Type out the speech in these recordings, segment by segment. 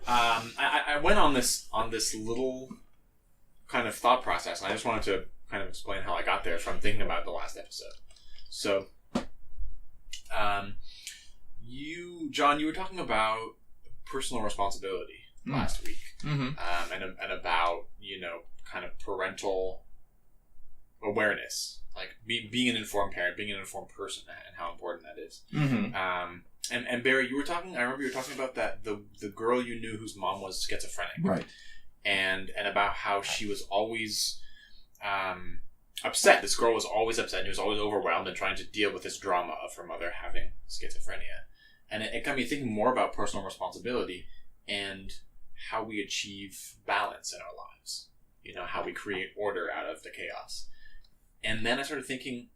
I went on this little kind of thought process, and I just wanted to kind of explain how I got there from thinking about the last episode. So, John, you were talking about personal responsibility last week, and about kind of parental awareness, like being an informed parent, being an informed person, and how important that is. And Barry, I remember you were talking about that the girl you knew whose mom was schizophrenic, right? And about how she was always upset. This girl was always upset, and she was always overwhelmed and trying to deal with this drama of her mother having schizophrenia. And it got me thinking more about personal responsibility and how we achieve balance in our lives. How we create order out of the chaos. And then I started thinking,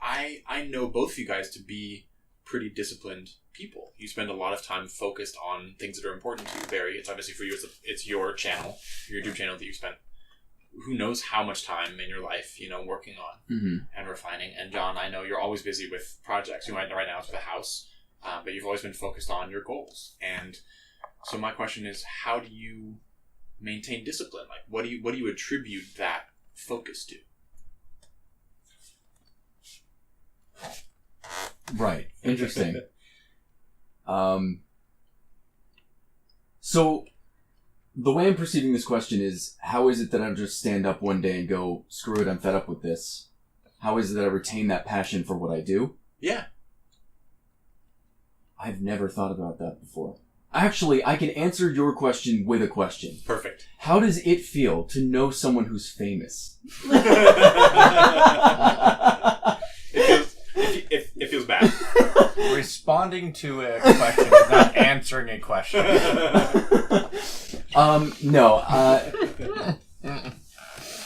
I know both of you guys to be pretty disciplined people. You spend a lot of time focused on things that are important to you. Barry, it's obviously for you, it's your channel, your YouTube channel that you spent who knows how much time in your life, working on and refining. And John, I know you're always busy with projects. Right now it's with a house, but you've always been focused on your goals. And so my question is, how do you maintain discipline? Like, what do you attribute that focus to? Right. Interesting. So the way I'm perceiving this question is, how is it that I just stand up one day and go, screw it, I'm fed up with this? How is it that I retain that passion for what I do? Yeah. I've never thought about that before. Actually, I can answer your question with a question. Perfect. How does it feel to know someone who's famous? It feels bad. Responding to a question is not answering a question. No.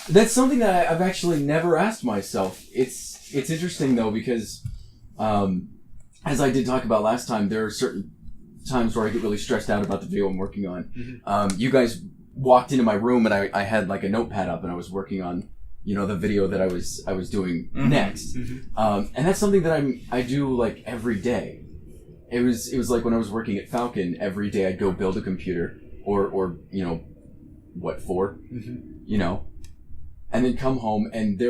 That's something that I've actually never asked myself. It's interesting though, because as I did talk about last time, there are certain times where I get really stressed out about the video I'm working on. You guys walked into my room and I had like a notepad up and I was working on the video that I was doing next. And that's something that I do like every day. It was like when I was working at Falcon, every day I'd go build a computer or what for, and then come home and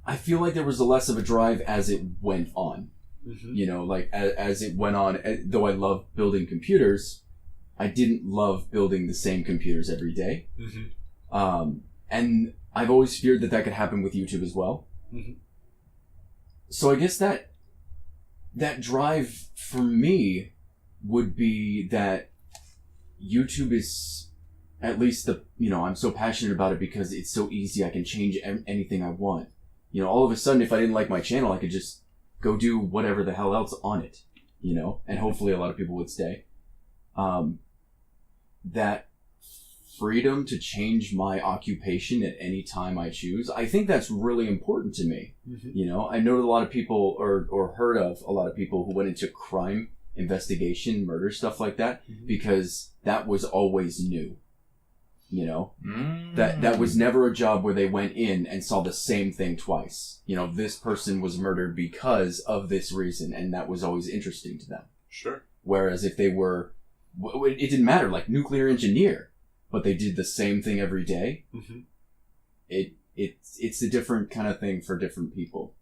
I feel like there was less of a drive as it went on, like as it went on, though I love building computers, I didn't love building the same computers every day. And I've always feared that could happen with YouTube as well. So I guess that drive for me would be that YouTube is at least I'm so passionate about it because it's so easy. I can change anything I want. All of a sudden, if I didn't like my channel, I could just go do whatever the hell else on it, and hopefully a lot of people would stay. That freedom to change my occupation at any time I choose, I think that's really important to me. I know a lot of people or heard of a lot of people who went into crime investigation, murder, stuff like that, because that was always new. That was never a job where they went in and saw the same thing twice. This person was murdered because of this reason, and that was always interesting to them. Sure. Whereas if they were, it didn't matter, like nuclear engineer, but they did the same thing every day. It's a different kind of thing for different people.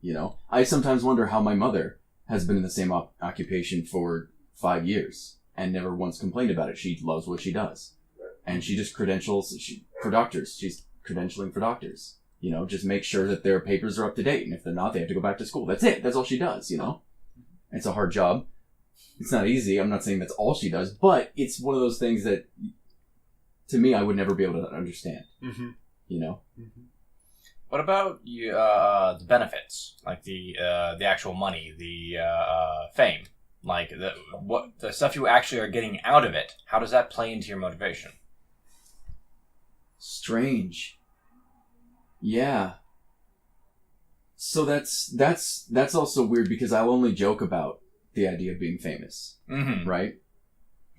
I sometimes wonder how my mother has been in the same occupation for 5 years and never once complained about it. She loves what she does. And she just for doctors. She's credentialing for doctors. Just make sure that their papers are up to date. And if they're not, they have to go back to school. That's it. That's all she does, It's a hard job. It's not easy. I'm not saying that's all she does, but it's one of those things that, to me, I would never be able to understand. What about the benefits, like the actual money, the fame, like the stuff you actually are getting out of it? How does that play into your motivation? Strange. Yeah. So that's also weird because I'll only joke about the idea of being famous, right?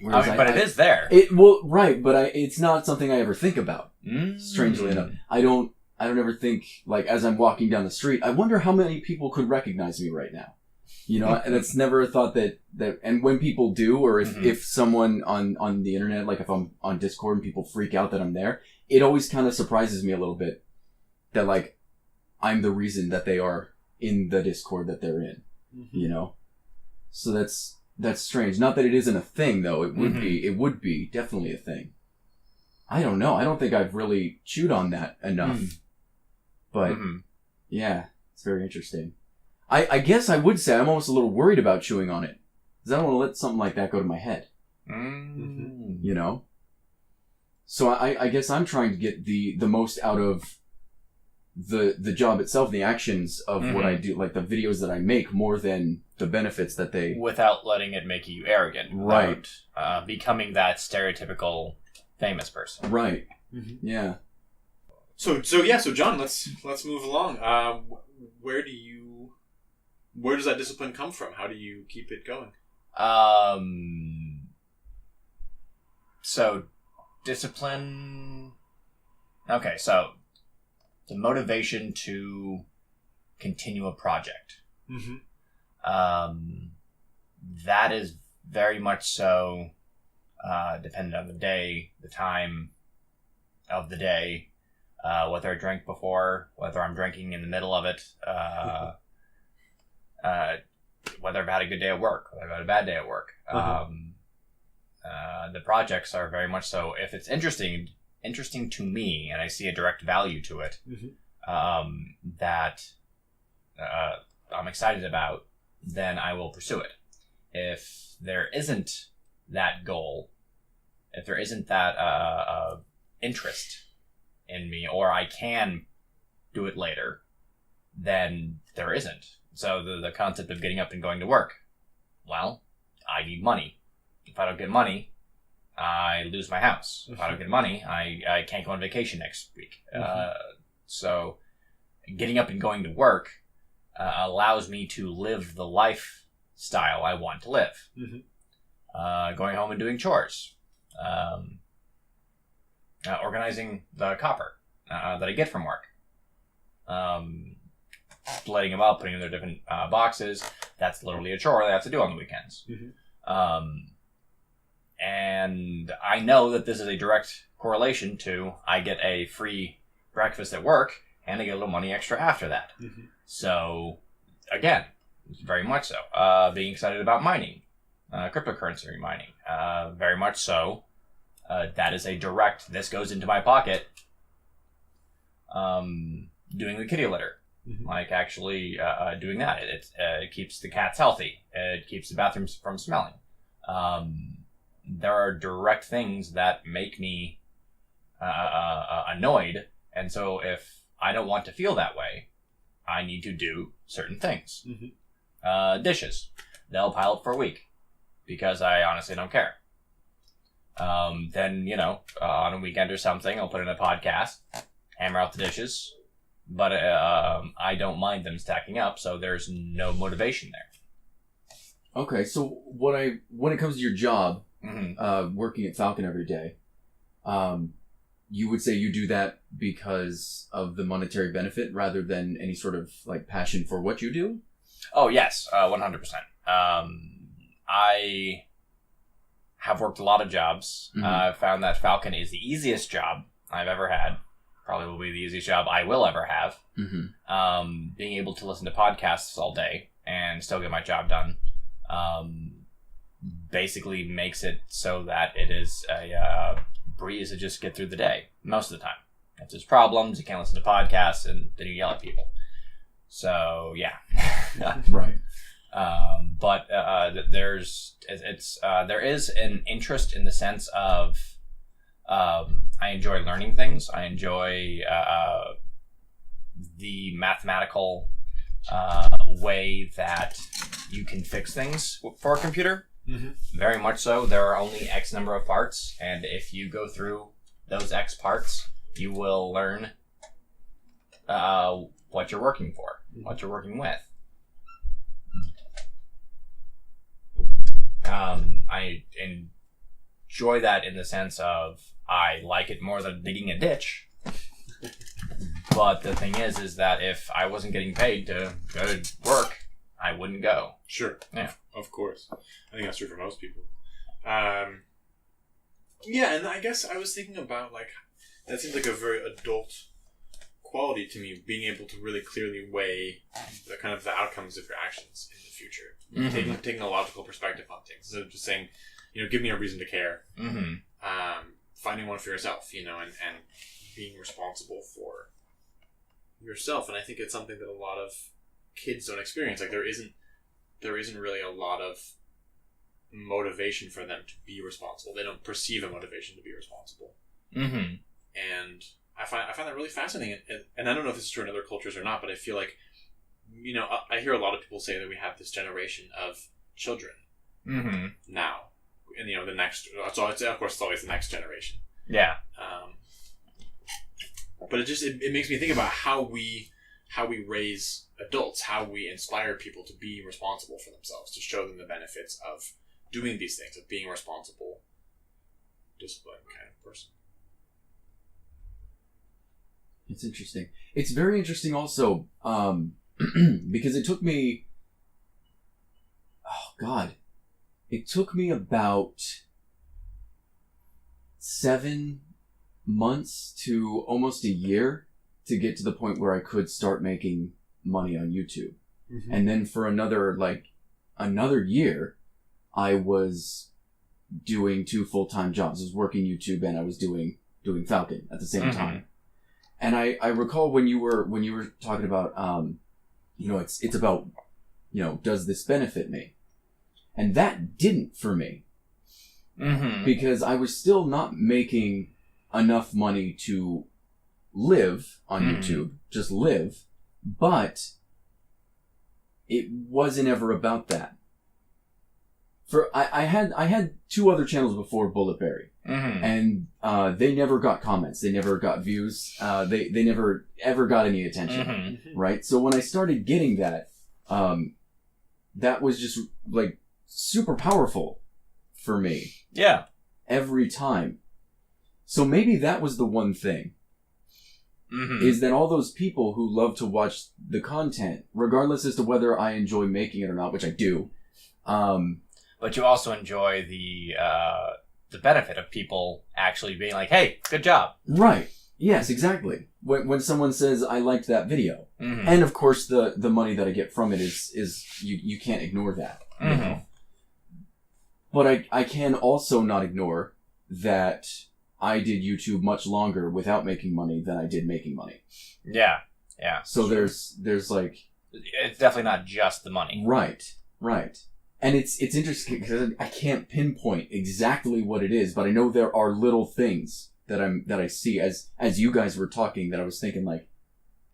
But it is there. Right, but it's not something I ever think about. Strangely enough, I don't ever think, like, as I'm walking down the street, I wonder how many people could recognize me right now. You know, and that's never a thought that, and when people do, or if someone on the internet, like if I'm on Discord and people freak out that I'm there, it always kind of surprises me a little bit that like, I'm the reason that they are in the Discord that they're in, you know? So that's strange. Not that it isn't a thing though. It would be definitely a thing. I don't know. I don't think I've really chewed on that enough, but yeah, it's very interesting. I guess I would say I'm almost a little worried about chewing on it. Because I don't want to let something like that go to my head. You know? So I guess I'm trying to get the most out of the job itself, the actions of what I do, like the videos that I make, more than the benefits that they... Without letting it make you arrogant. Right. Without, becoming that stereotypical famous person. Right. Yeah. So John, let's move along. Where does that discipline come from? How do you keep it going? So discipline. Okay, so the motivation to continue a project. That is very much so dependent on the day, the time of the day, whether I drank before, whether I'm drinking in the middle of it, whether I've had a good day at work, whether I've had a bad day at work. The projects are very much so, if it's interesting to me and I see a direct value to it, that I'm excited about, then I will pursue it. If there isn't that goal, if there isn't that interest in me, or I can do it later, then there isn't. So the concept of getting up and going to work, well, I need money. If I don't get money, I lose my house. If I don't get money, I can't go on vacation next week. So getting up and going to work allows me to live the lifestyle I want to live. Going home and doing chores. Organizing the copper that I get from work. Splitting them up, putting them in their different boxes. That's literally a chore I have to do on the weekends. And I know that this is a direct correlation to I get a free breakfast at work and I get a little money extra after that. So, again, very much so. Being excited about mining, cryptocurrency mining, very much so. That is a direct, this goes into my pocket. Doing the kitty litter. Like actually doing that. It keeps the cats healthy. It keeps the bathrooms from smelling. There are direct things that make me annoyed. And so if I don't want to feel that way, I need to do certain things. Dishes. They'll pile up for a week because I honestly don't care. Then, on a weekend or something, I'll put in a podcast, hammer out the dishes. But I don't mind them stacking up, so there's no motivation there. Okay, so when it comes to your job, working at Falcon every day, you would say you do that because of the monetary benefit rather than any sort of like passion for what you do? Oh, yes, 100%. I have worked a lot of jobs. I've found that Falcon is the easiest job I've ever had. Probably will be the easiest job I will ever have. Being able to listen to podcasts all day and still get my job done basically makes it so that it is a breeze to just get through the day most of the time. If there's problems, you can't listen to podcasts and then you yell at people. So, yeah. Right. But there is an interest in the sense of I enjoy learning things. I enjoy the mathematical way that you can fix things for a computer. Very much so. There are only X number of parts, and if you go through those X parts, you will learn what you're working for, what you're working with. I enjoy that in the sense of I like it more than digging a ditch. But the thing is that if I wasn't getting paid to go to work, I wouldn't go. Sure. Yeah. Of course. I think that's true for most people. Yeah, and I guess I was thinking about, like, that seems like a very adult quality to me, being able to really clearly weigh the kind of the outcomes of your actions in the future. Mm-hmm. Taking a logical perspective on things. Instead of just saying, give me a reason to care. Mm-hmm. Finding one for yourself, and being responsible for yourself. And I think it's something that a lot of kids don't experience. Like, there isn't really a lot of motivation for them to be responsible. They don't perceive a motivation to be responsible. Mm-hmm. And I find that really fascinating. And I don't know if this is true in other cultures or not, but I feel like, I hear a lot of people say that we have this generation of children now. And, the next, so of course it's always the next generation. Yeah. But it makes me think about how we raise adults, how we inspire people to be responsible for themselves, to show them the benefits of doing these things, of being a responsible, disciplined kind of person. It's interesting. It's very interesting also, because it took me, it took me about 7 months to almost a year to get to the point where I could start making money on YouTube. Mm-hmm. And then for another year, I was doing 2 full-time jobs. I was working YouTube and I was doing Falcon at the same time. And I recall when you were talking about, it's about, does this benefit me? And that didn't for me. Mm-hmm. Because I was still not making enough money to live on YouTube, just live, but it wasn't ever about that. I had 2 other channels before Bulletberry, and they never got comments, they never got views, they never ever got any attention, right? So when I started getting that, that was just like super powerful for me. Yeah. Every time. So maybe that was the one thing. Is that all those people who love to watch the content, regardless as to whether I enjoy making it or not, which I do. But you also enjoy the benefit of people actually being like, "Hey, good job." Right. Yes, exactly. When someone says, "I liked that video," and of course the money that I get from it is you can't ignore that. You know? But I can also not ignore that I did YouTube much longer without making money than I did making money. Yeah, yeah. So there's like... It's definitely not just the money. Right. And it's interesting because I can't pinpoint exactly what it is, but I know there are little things that I see as you guys were talking that I was thinking like,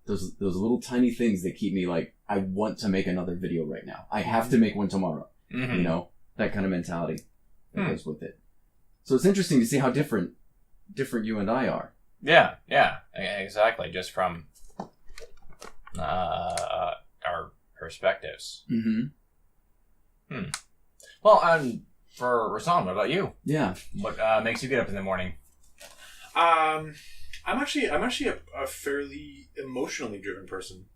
those little tiny things that keep me like, I want to make another video right now. I have to make one tomorrow. That kind of mentality that goes with it. So it's interesting to see how different you and I are. Yeah, exactly. Just from our perspectives. Well, for Rasan, what about you? Yeah. What makes you get up in the morning? I'm actually a fairly emotionally driven person.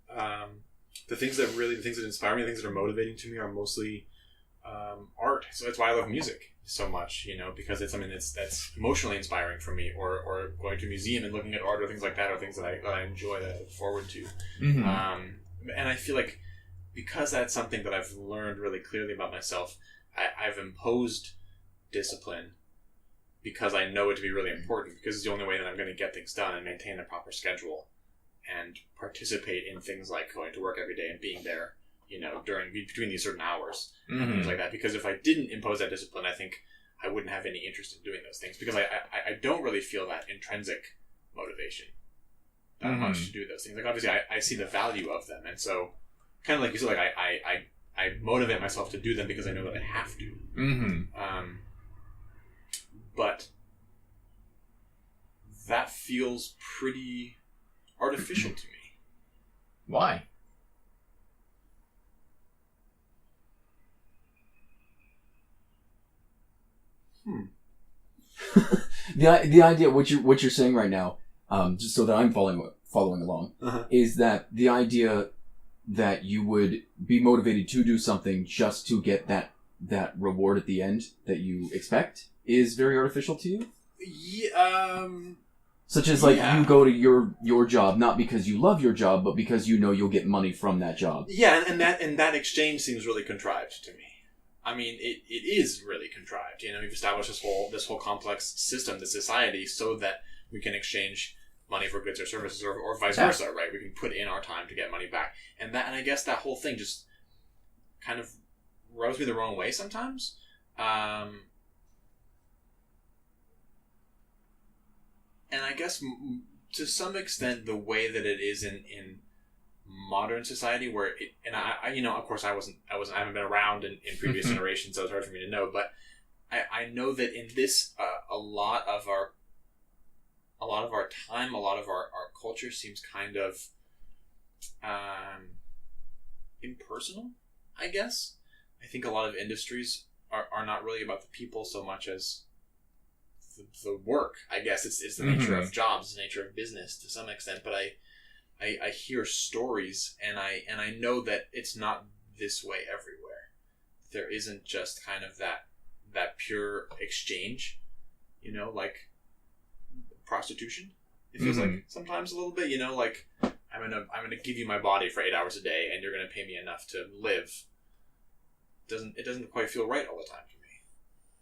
The things that inspire me, the things that are motivating to me, are mostly art. So that's why I love music so much, because it's something that's emotionally inspiring for me, or going to a museum and looking at art or things like that, or things that I enjoy, that I look forward to. And I feel like because that's something that I've learned really clearly about myself, I've imposed discipline because I know it to be really important, because it's the only way that I'm going to get things done and maintain a proper schedule and participate in things like going to work every day and being there, between these certain hours and things like that. Because if I didn't impose that discipline, I think I wouldn't have any interest in doing those things, because I don't really feel that intrinsic motivation that much to do those things. Like, obviously I see the value of them, and so kind of like you said, like I motivate myself to do them because I know that I have to. But that feels pretty artificial to me. Why? The idea, what you're saying right now, just so that I'm following along, is that the idea that you would be motivated to do something just to get that reward at the end that you expect is very artificial to you? Yeah, Such as, like, you go to your job not because you love your job, but because you know you'll get money from that job. Yeah, and that exchange seems really contrived to me. I mean, it is really contrived. You know, we've established this whole complex system, this society, so that we can exchange money for goods or services, or vice versa, right? We can put in our time to get money back, and I guess that whole thing just kind of rubs me the wrong way sometimes. And I guess to some extent, the way that it is in modern society, where it, and I you know, of course, I haven't been around in previous generations, so it's hard for me to know. But I know that in this, a lot of our time, a lot of our culture seems kind of impersonal, I guess. I think a lot of industries are not really about the people so much as the work. I guess it's the nature of jobs, the nature of business to some extent. But I hear stories, and I know that it's not this way everywhere. There isn't just kind of that pure exchange, you know, like prostitution. It feels like sometimes a little bit, you know, like I'm gonna give you my body for 8 hours a day, and you're gonna pay me enough to live. It doesn't quite feel right all the time to me.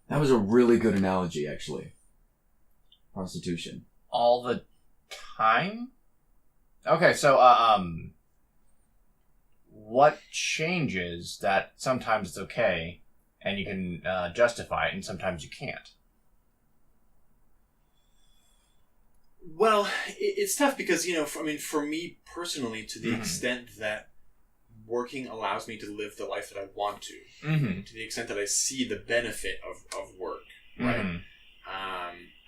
That was a really good analogy, actually. Prostitution. All the time? Okay, so what changes that sometimes it's okay and you can justify it, and sometimes you can't? Well, it's tough because, you know, for me personally, to the extent that working allows me to live the life that I want to the extent that I see the benefit of work, right?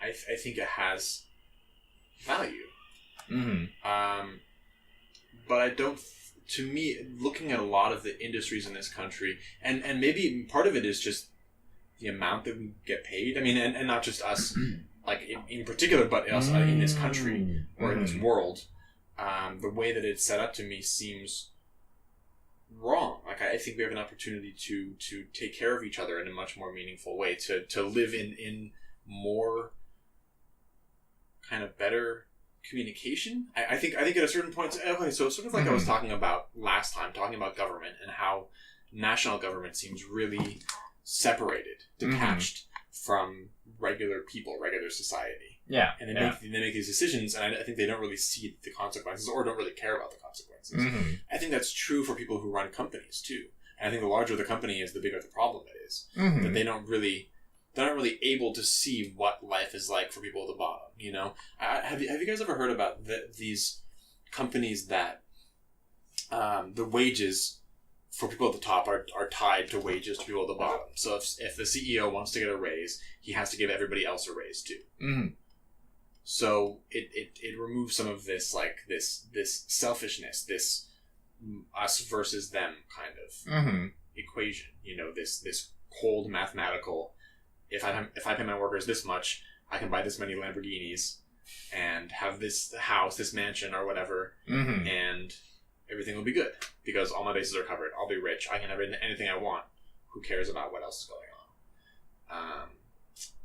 I think it has value. But I don't, to me, looking at a lot of the industries in this country, and maybe part of it is just the amount that we get paid. I mean, and not just us, like in particular, but also in this country or in this world, the way that it's set up to me seems wrong. Like, I think we have an opportunity to take care of each other in a much more meaningful way, to live in more kind of better communication. I think at a certain point, okay, so sort of like I was talking about last time, talking about government and how national government seems really separated, detached from regular people, regular society. Yeah. And they make these decisions, and I think they don't really see the consequences, or don't really care about the consequences. I think that's true for people who run companies too. And I think the larger the company is, the bigger the problem it is. That they're not really able to see what life is like for people at the bottom. You know, have you guys ever heard about these companies that the wages for people at the top are tied to wages to people at the bottom? So if the CEO wants to get a raise, he has to give everybody else a raise too. So it removes some of this, like this selfishness, this us versus them kind of equation. You know, this cold mathematical. If I pay my workers this much, I can buy this many Lamborghinis and have this house, this mansion, or whatever, and everything will be good because all my bases are covered. I'll be rich. I can have anything I want. Who cares about what else is going on?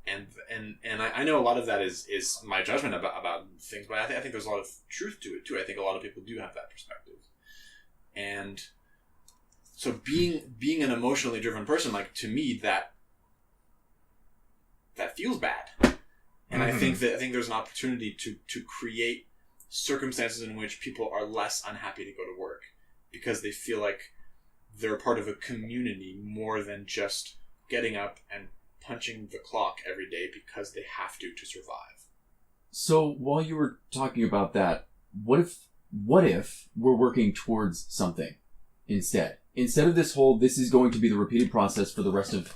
And I know a lot of that is my judgment about things, but I think there's a lot of truth to it too. I think a lot of people do have that perspective, and so being an emotionally driven person, like, to me, that feels bad. And I think there's an opportunity to create circumstances in which people are less unhappy to go to work because they feel like they're part of a community more than just getting up and punching the clock every day because they have to survive. So while you were talking about that, what if we're working towards something instead of this is going to be the repeated process for the rest of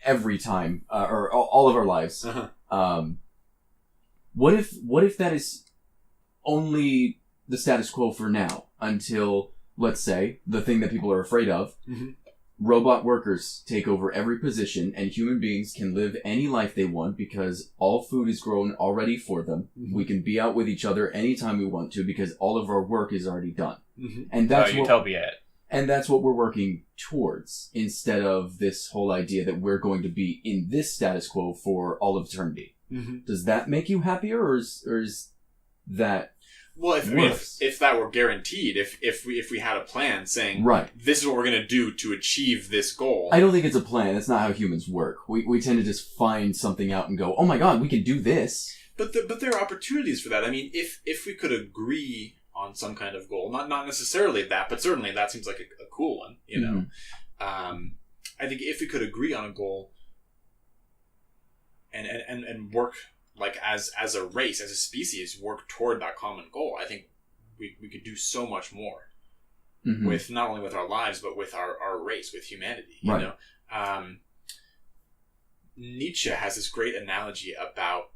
every time, or all of our lives. What if that is only the status quo for now until, let's say, the thing that people are afraid of robot workers take over every position, and human beings can live any life they want because all food is grown already for them. Mm-hmm. We can be out with each other anytime we want to because all of our work is already done. Mm-hmm. And that's utopia. And that's what we're working towards, instead of this whole idea that we're going to be in this status quo for all of eternity. Mm-hmm. Does that make you happier, or is that Well, worse? if that were guaranteed, if we had a plan saying, Right. this is what we're going to do to achieve this goal. I don't think it's a plan. That's not how humans work. We tend to just find something out and go, oh my god, we can do this. But there are opportunities for that. I mean, if we could agree on some kind of goal, not necessarily that, but certainly that seems like a cool one, you know. I think if we could agree on a goal and work like as a race, as a species, work toward that common goal, I think we could do so much more with not only with our lives but with our race, with humanity. You know, Nietzsche has this great analogy about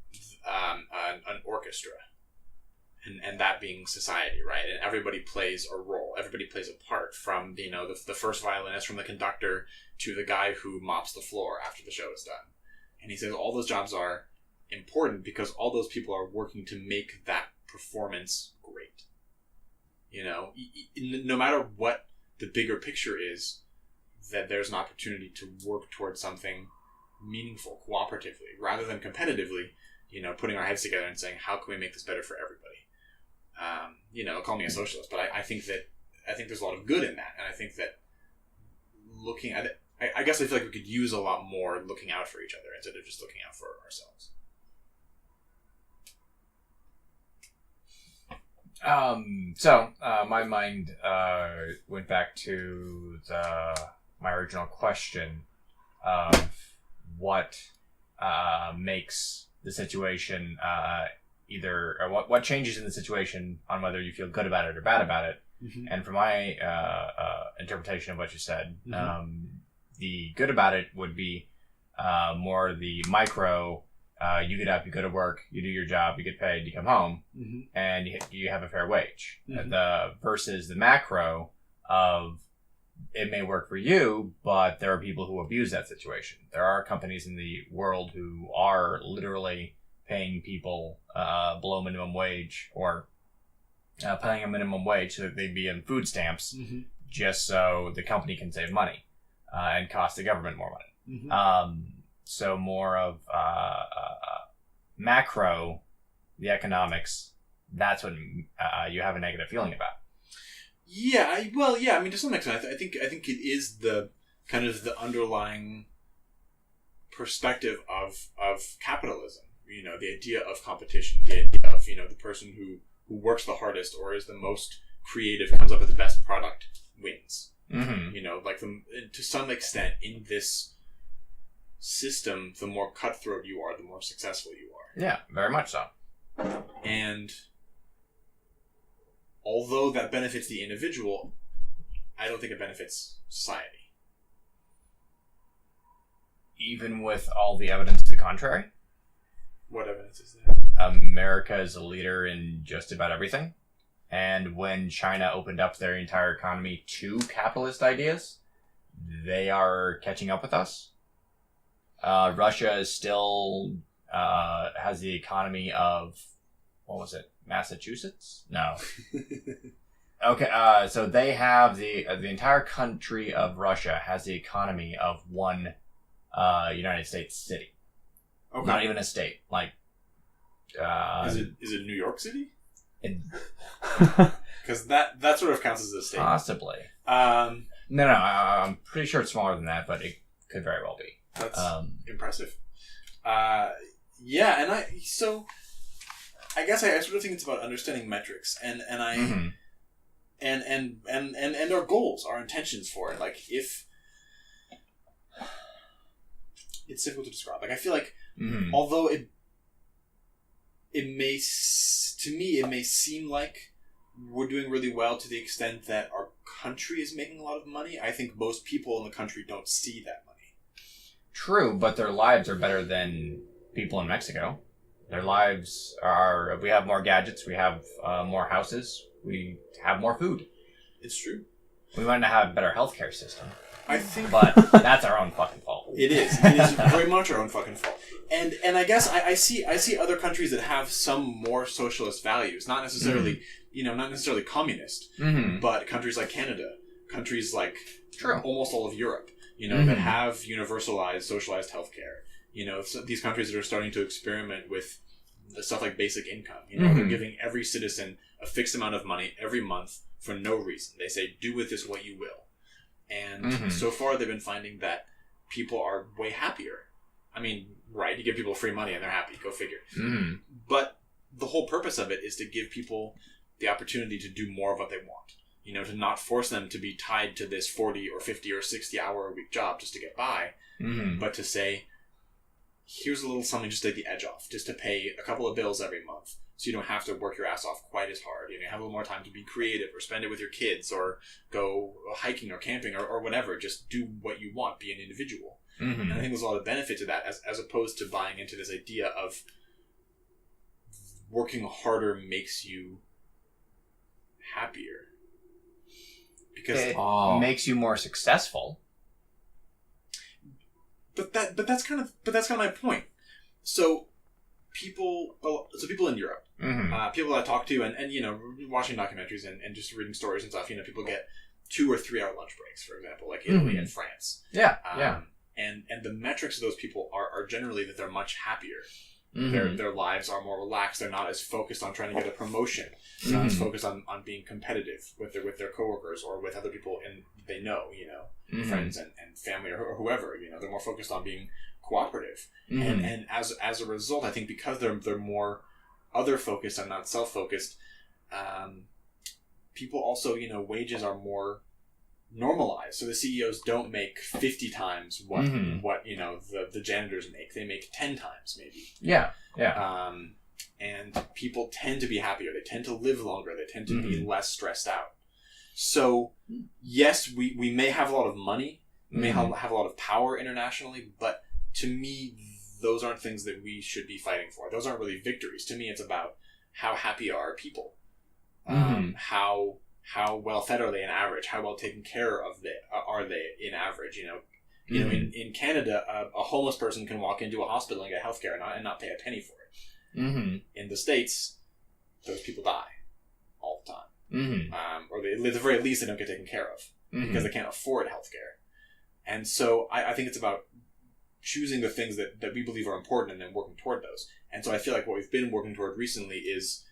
an orchestra. And that being society, right? And everybody plays a role. Everybody plays a part, from the first violinist, from the conductor to the guy who mops the floor after the show is done. And he says all those jobs are important because all those people are working to make that performance great. You know, no matter what the bigger picture is, that there's an opportunity to work towards something meaningful, cooperatively, rather than competitively. You know, putting our heads together and saying, how can we make this better for everybody? Call me a socialist, but I think there's a lot of good in that, and I think that looking at it, I guess I feel like we could use a lot more looking out for each other instead of just looking out for ourselves. My mind went back to my original question of what makes the situation what changes in the situation on whether you feel good about it or bad about it. Mm-hmm. And from my interpretation of what you said, the good about it would be more the micro. You get up, you go to work, you do your job, you get paid, you come home, and you have a fair wage. Versus the macro of, it may work for you, but there are people who abuse that situation. There are companies in the world who are literally paying people below minimum wage, or paying a minimum wage so that they'd be in food stamps, just so the company can save money and cost the government more money. So more of macro, the economics, that's what you have a negative feeling about. I mean, to some extent, I think it is the kind of the underlying perspective of capitalism. You know, the idea of competition, the idea of, the person who works the hardest or is the most creative, comes up with the best product, wins. You know, like to some extent in this system, the more cutthroat you are, the more successful you are. Yeah, very much so. And although that benefits the individual, I don't think it benefits society. Even with all the evidence to the contrary? What evidence is there? America is a leader in just about everything. And when China opened up their entire economy to capitalist ideas, they are catching up with us. Russia is still has the economy of, what was it, Massachusetts? No. Okay, so they have the entire country of Russia has the economy of one United States city. Okay. Not even a state. Like, is it New York City? Because that sort of counts as a state. Possibly. No. I'm pretty sure it's smaller than that, but it could very well be. That's impressive. And I guess I sort of think it's about understanding metrics and our goals, our intentions for it. Like, if it's difficult to describe. Like, I feel like although it may seem like we're doing really well to the extent that our country is making a lot of money, I think most people in the country don't see that money. True, but their lives are better than people in Mexico. Their lives are... We have more gadgets, we have more houses, we have more food. It's true. We might not have a better healthcare system. I think But that's our own fucking fault. it is. It is very much our own fucking fault. And I guess I see other countries that have some more socialist values, not necessarily not necessarily communist, Mm-hmm. but countries like Canada, countries like True. almost all of Europe, Mhm. that have universalized, socialized healthcare. So these countries that are starting to experiment with the stuff like basic income. They're Mhm. giving every citizen a fixed amount of money every month for no reason. They say, do with this what you will. And Mhm. so far they've been finding that people are way happier. I mean, right, you give people free money and they're happy, go figure. Mm-hmm. But the whole purpose of it is to give people the opportunity to do more of what they want. To not force them to be tied to this 40 or 50 or 60 hour a week job just to get by, Mm-hmm. but to say, here's a little something just to take the edge off, just to pay a couple of bills every month so you don't have to work your ass off quite as hard. You have a little more time to be creative or spend it with your kids or go hiking or camping or whatever. Just do what you want, be an individual. Mm-hmm. And I think there's a lot of benefit to that as opposed to buying into this idea of working harder makes you happier. Because It makes you more successful. But that's kind of my point. So people in Europe, Mm-hmm. people that I talk to, and watching documentaries and just reading stories and stuff, people get 2 or 3 hour lunch breaks, for example, like Italy Mhm. and France. Yeah. And the metrics of those people are generally that they're much happier. Mm-hmm. Their lives are more relaxed. They're not as focused on trying to get a promotion. They're not as Mhm. focused on being competitive with their coworkers or with other people they know, Mhm. friends and family or whoever. They're more focused on being cooperative. Mhm. And as a result, I think because they're more other focused and not self focused, people also wages are more normalized. So the CEOs don't make 50 times what Mhm. the janitors make. They make 10 times maybe. Yeah. And people tend to be happier. They tend to live longer. They tend to be Mhm. less stressed out. So yes, we may have a lot of money. We may Mhm. have a lot of power internationally, but to me, those aren't things that we should be fighting for. Those aren't really victories. To me, it's about how happy are our people. Mhm. How well fed are they in average? How well taken care of are they in average? Mhm. In Canada, a homeless person can walk into a hospital and get healthcare and not pay a penny for it. Mm-hmm. In the States, those people die all the time. Mm-hmm. Or they, at the very least, they don't get taken care of because they can't afford healthcare. And so I think it's about choosing the things that we believe are important and then working toward those. And so I feel like what we've been working toward recently is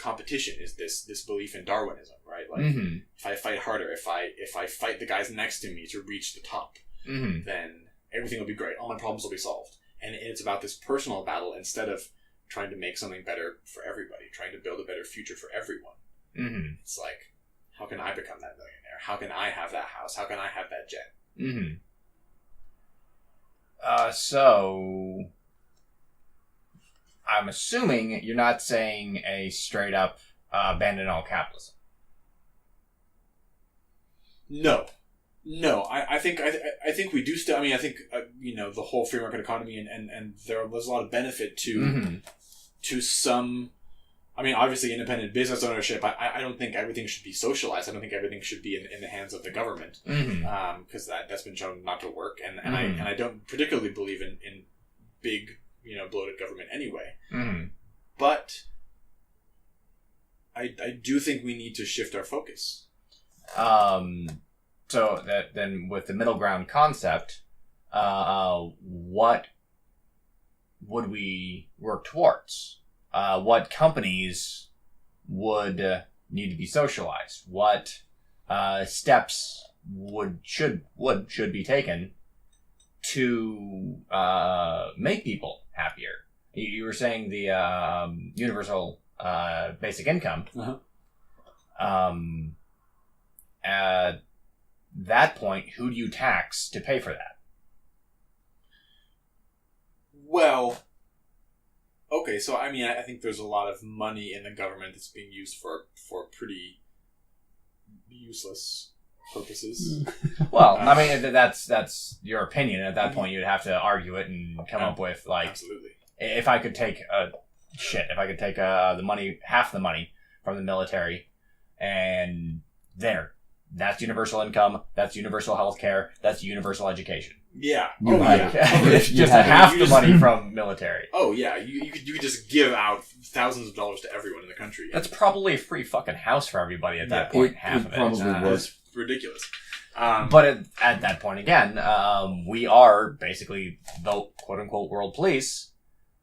competition, is this belief in Darwinism, right? Like Mm-hmm. if I fight harder, if I fight the guys next to me to reach the top, Mm-hmm. then everything will be great. All my problems will be solved. And it's about this personal battle instead of trying to make something better for everybody, trying to build a better future for everyone. Mm-hmm. It's like, how can I become that millionaire? How can I have that house? How can I have that jet? Mm-hmm. So I'm assuming you're not saying a straight up abandon all capitalism. No. I think we do still. I mean, I think the whole free market economy and there's a lot of benefit to Mm-hmm. to some. I mean, obviously, independent business ownership. I don't think everything should be socialized. I don't think everything should be in the hands of the government, Mm-hmm. because that's been shown not to work. And Mhm. I don't particularly believe in big bloated government anyway. Mm-hmm. But I do think we need to shift our focus. So that then with the middle ground concept, what would we work towards? What companies would need to be socialized? What steps should be taken to make people happier? You were saying the universal basic income. Uh-huh. At that point, who do you tax to pay for that? Well, okay, so I mean, I think there's a lot of money in the government that's being used for pretty useless purposes. Well, I mean, that's your opinion. At that point, you'd have to argue it and come up with like, Absolutely. if I could take the money, half the money from the military, and there, That's universal income. That's universal health care. That's universal education. Yeah. You Oh, have yeah. it. It's You just have it. half You the just- money from military. Oh, yeah. You could just give out thousands of dollars to everyone in the country. That's probably a free fucking house for everybody at that Yeah. point. It half of it. probably was. It's ridiculous. But at that point again, we are basically the quote-unquote world police.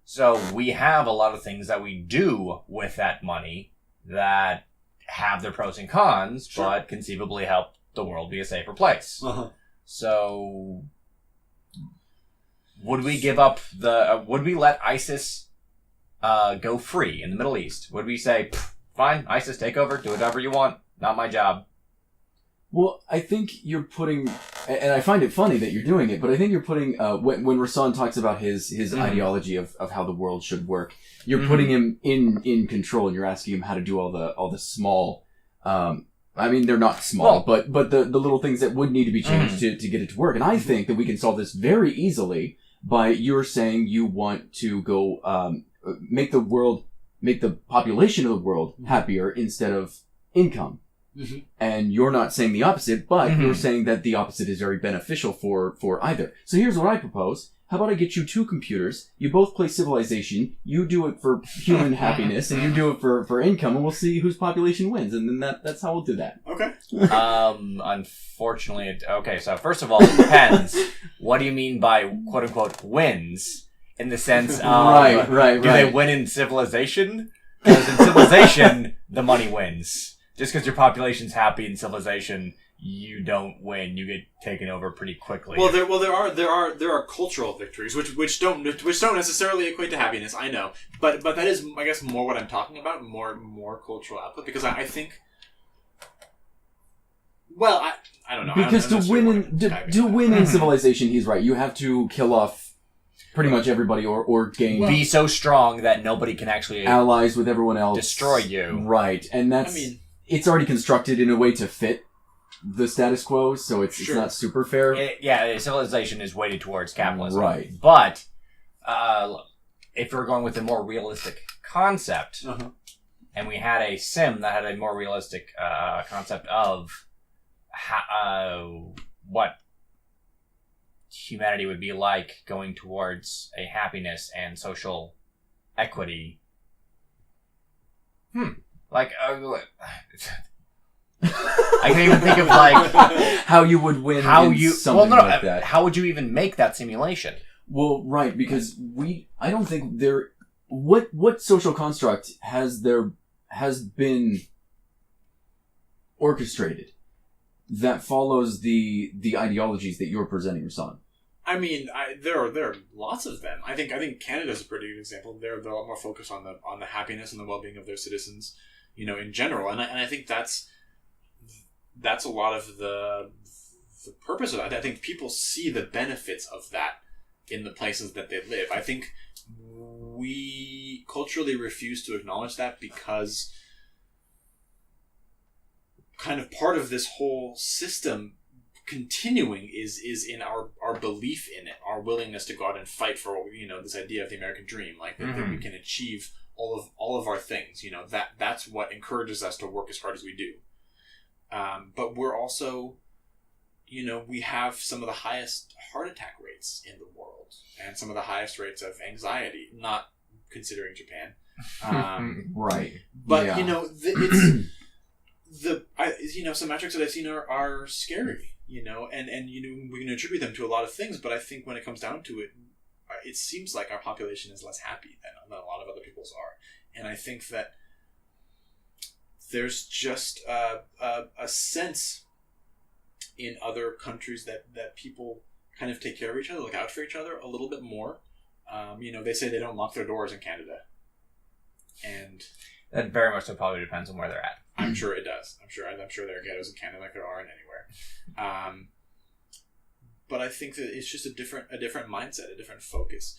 So we have a lot of things that we do with that money that have their pros and cons, Sure. but conceivably help the world be a safer place. Uh-huh. So would we give up would we let ISIS go free in the Middle East? Would we say, fine, ISIS, take over, do whatever you want, not my job? Well, I think you're putting, and I find it funny that you're doing it, but I think you're putting, when Rasan talks about his ideology of how the world should work, you're putting him in control, and you're asking him how to do all the small, I mean, they're not small, but the little things that would need to be changed to get it to work. And I think that we can solve this very easily by you're saying you want to go, make the population of the world happier instead of income. Mm-hmm. And you're not saying the opposite, but you're saying that the opposite is very beneficial for either. So here's what I propose. How about I get you 2 computers, you both play Civilization, you do it for human happiness, and you do it for income, and we'll see whose population wins, and then that's how we'll do that. Okay. Unfortunately, okay, so first of all, it depends. What do you mean by quote-unquote wins? In the sense of, Right. do they win in Civilization? Because in Civilization, the money wins. Just because your population's happy in Civilization, you don't win. You get taken over pretty quickly. Well, there are cultural victories which don't necessarily equate to happiness. I know, but that is, I guess, more what I'm talking about. More cultural output, because I think. Well, I don't know. Because to win in Civilization, he's right. You have to kill off pretty much everybody or gain be so strong that nobody can actually allies with everyone else. destroy you. Right, and that's it's already constructed in a way to fit the status quo, so it's not super fair. Civilization is weighted towards capitalism. Right. But if we're going with a more realistic concept, and we had a sim that had a more realistic concept of what humanity would be like going towards a happiness and social equity. Like, I can't even think of how you would win. Like that. How would you even make that simulation? Well, right, because I don't think there. What social construct has been orchestrated that follows the ideologies that you're presenting, Rasan? I mean, there are lots of them. I think Canada's a pretty good example. They're a lot more focused on the happiness and the well-being of their citizens, in general. And I think that's a lot of the purpose of that. I think people see the benefits of that in the places that they live. I think we culturally refuse to acknowledge that because kind of part of this whole system continuing is in our belief in it, our willingness to go out and fight for this idea of the American dream, like that we can achieve all of our things. That's what encourages us to work as hard as we do. But we're also, we have some of the highest heart attack rates in the world and some of the highest rates of anxiety, not considering Japan. Right. But, it's some metrics that I've seen are scary, and we can attribute them to a lot of things, but I think when it comes down to it, it seems like our population is less happy than a lot of other people's are. And I think that there's just a sense in other countries that people kind of take care of each other, look out for each other a little bit more. They say they don't lock their doors in Canada. And that very much so probably depends on where they're at. I'm sure it does. I'm sure there are ghettos in Canada like there aren't anywhere. But I think that it's just a different mindset, a different focus.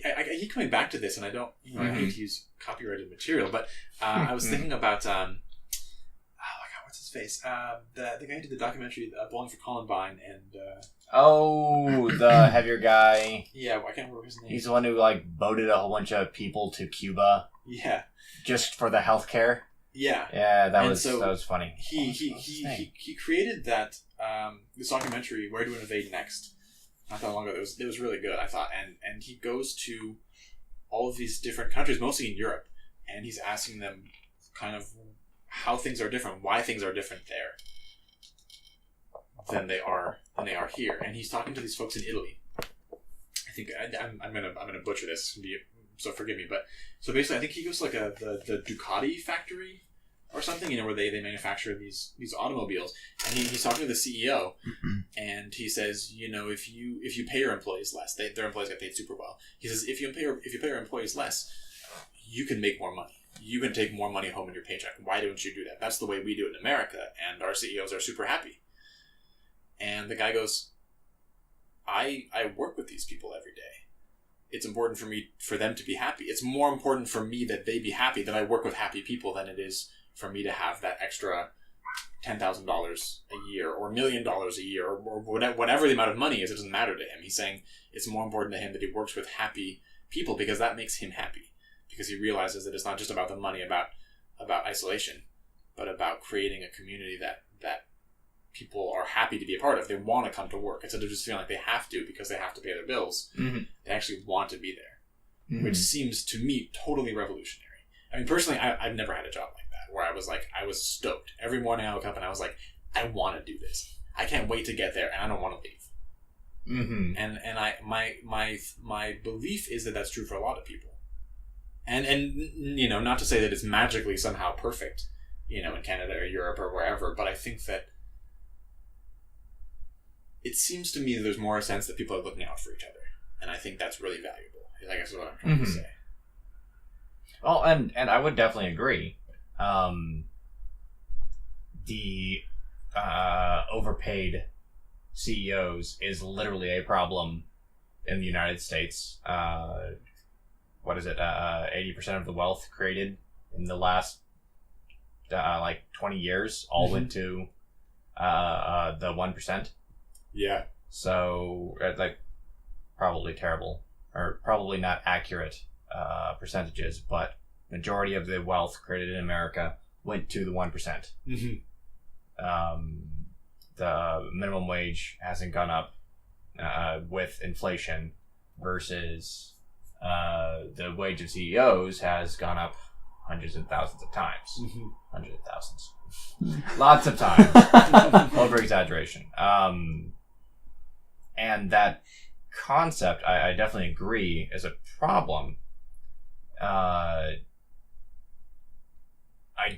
I keep coming back to this, and I don't, I hate to use copyrighted material, but I was thinking about, oh my god, what's his face? The guy who did the documentary Bowling for Columbine, and the heavier guy. Yeah, I can't remember his name. He's the one who boated a whole bunch of people to Cuba. Yeah. Just for the healthcare. Yeah. Yeah, that And was so that was funny. He created that this documentary, Where to Invade Next, not that long ago. It was really good, I thought. And he goes to all of these different countries, mostly in Europe, and he's asking them kind of how things are different, why things are different there than they are here. And he's talking to these folks in Italy. I think I'm gonna butcher this, so forgive me. But so basically, I think he goes to like the Ducati factory or something, where they manufacture these automobiles. And he's talking to the CEO, and he says, if you pay your employees less, their employees get paid super well. He says if you pay your employees less, you can make more money. You can take more money home in your paycheck. Why don't you do that? That's the way we do it in America, and our CEOs are super happy. And the guy goes, I work with these people every day. It's important for them to be happy. It's more important for me that they be happy, that I work with happy people, than it is for me to have that extra $10,000 a year or $1 million a year or whatever the amount of money is. It doesn't matter to him. He's saying it's more important to him that he works with happy people because that makes him happy. Because he realizes that it's not just about the money, about isolation, but about creating a community that people are happy to be a part of. They want to come to work instead of just feeling like they have to because they have to pay their bills. Mm-hmm. They actually want to be there, which seems to me totally revolutionary. I mean, personally, I've never had a job like that where I was stoked. Every morning I woke up and I was like, I want to do this. I can't wait to get there, and I don't want to leave. Mm-hmm. And my belief is that that's true for a lot of people. And not to say that it's magically somehow perfect, in Canada or Europe or wherever, but I think that it seems to me that there's more a sense that people are looking out for each other. And I think that's really valuable, I guess is what I'm trying to say. Well, and I would definitely agree. The overpaid CEOs is literally a problem in the United States. What is it? 80% of the wealth created in the last 20 years all went to the 1%. Yeah. So probably terrible, or probably not accurate percentages, but majority of the wealth created in America went to the 1%. Mm-hmm. The minimum wage hasn't gone up with inflation, versus the wage of CEOs has gone up hundreds of thousands of times. Mm-hmm. Hundreds of thousands. Lots of times. Over exaggeration. And that concept, I definitely agree, is a problem. I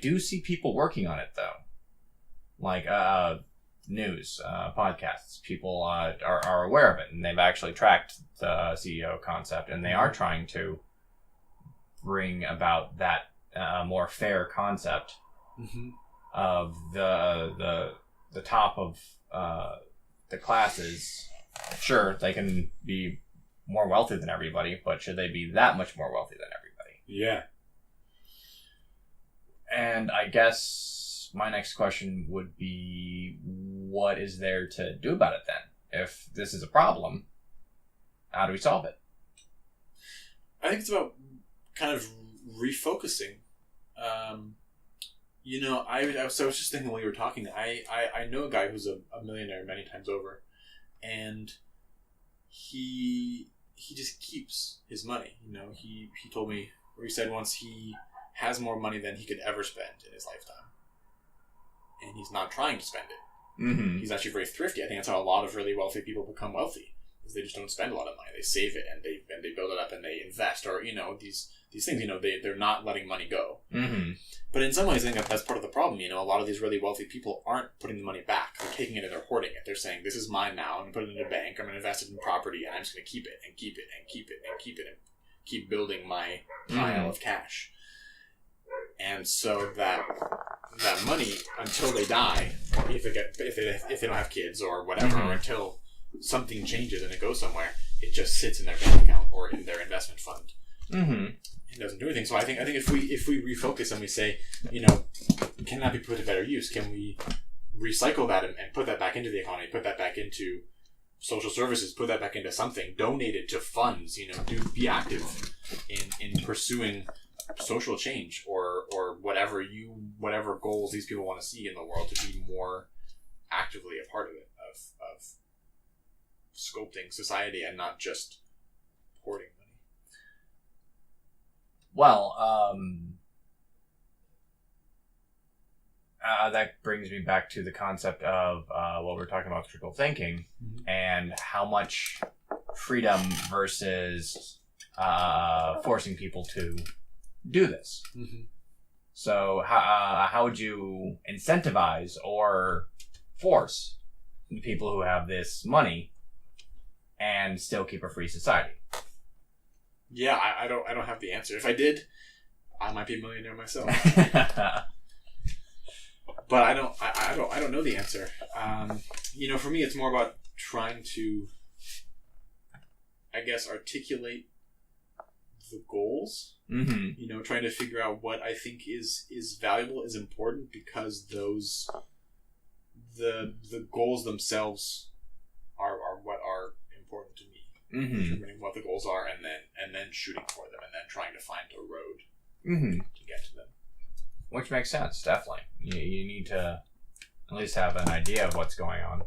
do see people working on it, though. Like news, podcasts. People are aware of it, and they've actually tracked the CEO concept, and they are trying to bring about that more fair concept of the top of the classes. Sure, they can be more wealthy than everybody, but should they be that much more wealthy than everybody? Yeah. And I guess my next question would be, what is there to do about it then? If this is a problem, how do we solve it? I think it's about kind of refocusing. I was just thinking while you were talking, I know a guy who's a millionaire many times over, and he just keeps his money. He told me, or he said once, he has more money than he could ever spend in his lifetime, and he's not trying to spend it. Mm-hmm. He's actually very thrifty. I think that's how a lot of really wealthy people become wealthy, is they just don't spend a lot of money. They save it and they build it up and they invest, or these things. They're not letting money go. Mm-hmm. But in some ways, I think that's part of the problem. A lot of these really wealthy people aren't putting the money back. They're taking it and they're hoarding it. They're saying, "This is mine now. I'm going to put it in a bank. I'm going to invest it in property, and I'm just going to keep it and keep it and keep it and keep it and keep building my pile of cash." And so that money, until they die, or if they don't have kids or whatever, or until something changes and it goes somewhere, it just sits in their bank account or in their investment fund. Mm-hmm. It doesn't do anything. So I think if we refocus and we say, can that be put to better use? Can we recycle that and put that back into the economy? Put that back into social services? Put that back into something? Donate it to funds? Be active in pursuing social change or whatever goals these people want to see in the world, to be more actively a part of it, of sculpting society and not just hoarding money. Well, that brings me back to the concept of what we're talking about, critical thinking, and how much freedom versus forcing people to do this. So how would you incentivize or force the people who have this money and still keep a free society? Yeah, I don't have the answer. If I did, I might be a millionaire myself. But I don't know the answer. For me, it's more about trying to, I guess, articulate the goals. Trying to figure out what I think is valuable, is important, because the goals themselves are what are important to me. Determining what the goals are, and then shooting for them, and then trying to find a road to get to them. Which makes sense, definitely. You need to at least have an idea of what's going on.